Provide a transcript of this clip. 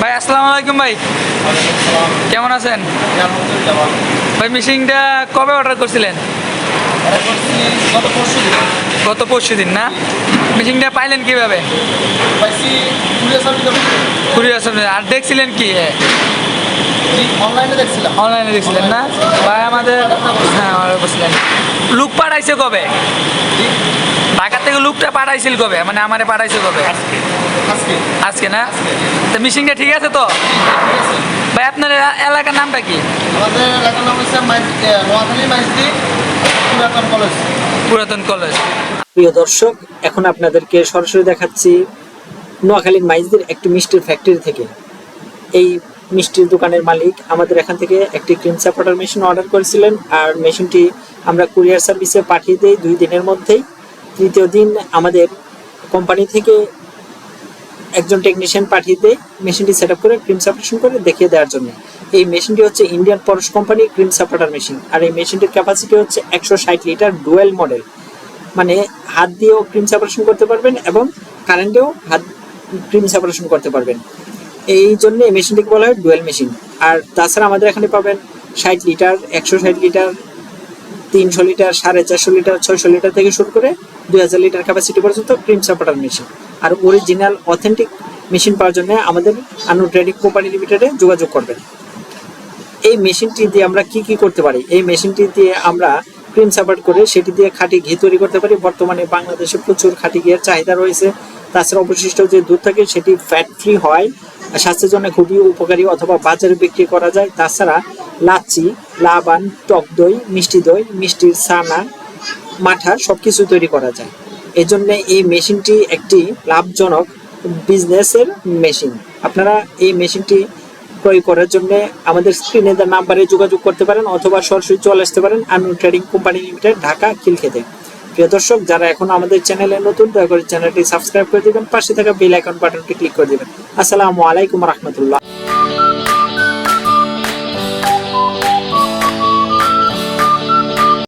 ভাই আসসালামু আলাইকুম ভাই, কেমন আছেন ভাই? মেশিনটা কবে অর্ডার করছিলেন? গত পরশু দিন না? মেশিনটা পাইলেন কিভাবে? আর দেখছিলেন কি? অনলাইনে দেখছিলেন না ভাই? আমাদের হ্যাঁ অর্ডার করছিলেন। লুক পাঠাইছে কবে? ঢাকা থেকে লুকটা পাঠাইছিল কবে? মানে আমারে পাঠাইছে কবে? আজকে না? তো মেশিনটা ঠিক আছে তো ভাই? আপনার এলাকার নামটা কি? আমাদের এলাকার নাম হচ্ছে নোয়াখালী মাইজদি পুরাতন কলেজ। প্রিয় দর্শক, এখন আপনাদেরকে সরাসরি দেখাচ্ছি নোয়াখালীর মাইজদির একটি মিষ্টির ফ্যাক্টরি থেকে। এই মিষ্টির দোকানের মালিক আমাদের এখান থেকে একটি ক্রিম সাপোর্টার মেশিন অর্ডার করেছিলেন, আর মেশিনটি আমরা কুরিয়ার সার্ভিসে পাঠিয়ে দিই 2 দিনের মধ্যেই। তৃতীয় দিন আমাদের কোম্পানি থেকে একজন টেকনিশিয়ান পাঠিয়ে দেয় মেশিনটি সেট আপ করে ক্রিম সাপোর্টেশন করে দেখিয়ে দেওয়ার জন্য। এই মেশিনটি হচ্ছে ইন্ডিয়ান পরশ কোম্পানি ক্রিম সাপোর্টার মেশিন, আর এই মেশিনটির ক্যাপাসিটি হচ্ছে 160 লিটার ডুয়েল মডেল। মানে হাত দিয়েও ক্রিম সেপারেশন করতে পারবেন এবং কারেন্টেও হাত ক্রিম সেপারেশন করতে পারবেন। এই জন্য এই মেশিনটিকে বলা হয় ডুয়েল মেশিন। আর তাছাড়া আমাদের এখানে পাবেন 60 litre, 160 litre, 300 litre, 450 litre, 600 litre থেকে শুরু করে 2000 লিটার ক্যাপাসিটি পর্যন্ত ক্রিম সেপারেটর মেশিন। আর অরিজিনাল অথেন্টিক মেশিন পাওয়ার জন্য আমাদের আনু ট্রেডিং কোম্পানি লিমিটেডে যোগাযোগ করবেন। এই মেশিনটি দিয়ে আমরা কি করতে পারি? এই মেশিনটি দিয়ে আমরা ক্রিম সাপোর্ট করে সেটি দিয়ে খাঁটি ঘি তৈরি করতে পারি। বর্তমানে বাংলাদেশে প্রচুর খাঁটি ঘিয়ের চাহিদা রয়েছে। তাছাড়া অবশিষ্ট যে দুধ থাকে সেটি ফ্যাট ফ্রি হয়, স্বাস্থ্যের জন্য খুবই উপকারী, অথবা বাজারে বিক্রি করা যায়। তাছাড়া লাচ্ছি, লাবান, টক দই, মিষ্টি দই, মিষ্টির ছানা, মাঠা সবকিছু তৈরি করা যায়। এজন্য এই মেশিনটি একটি লাভজনক বিজনেসের মেশিন। আপনারা এই মেশিনটি ক্রয় করার জন্য আমাদের স্ক্রিনে দেওয়া নাম্বারে যোগাযোগ করতে পারেন, অথবা সরাসরি চলে আসতে পারেন আনু ট্রেডিং কোম্পানি লিমিটেড, ঢাকা খিলক্ষেতে। প্রিয় দর্শক, যারা এখন আমাদের চ্যানেলে নতুন, দয়া করে চ্যানেলটি সাবস্ক্রাইব করে দিবেন, পাশে থাকা বেল আইকন বাটনটি ক্লিক করে দিবেন। আসসালামু আলাইকুম রহমতুল্লাহ।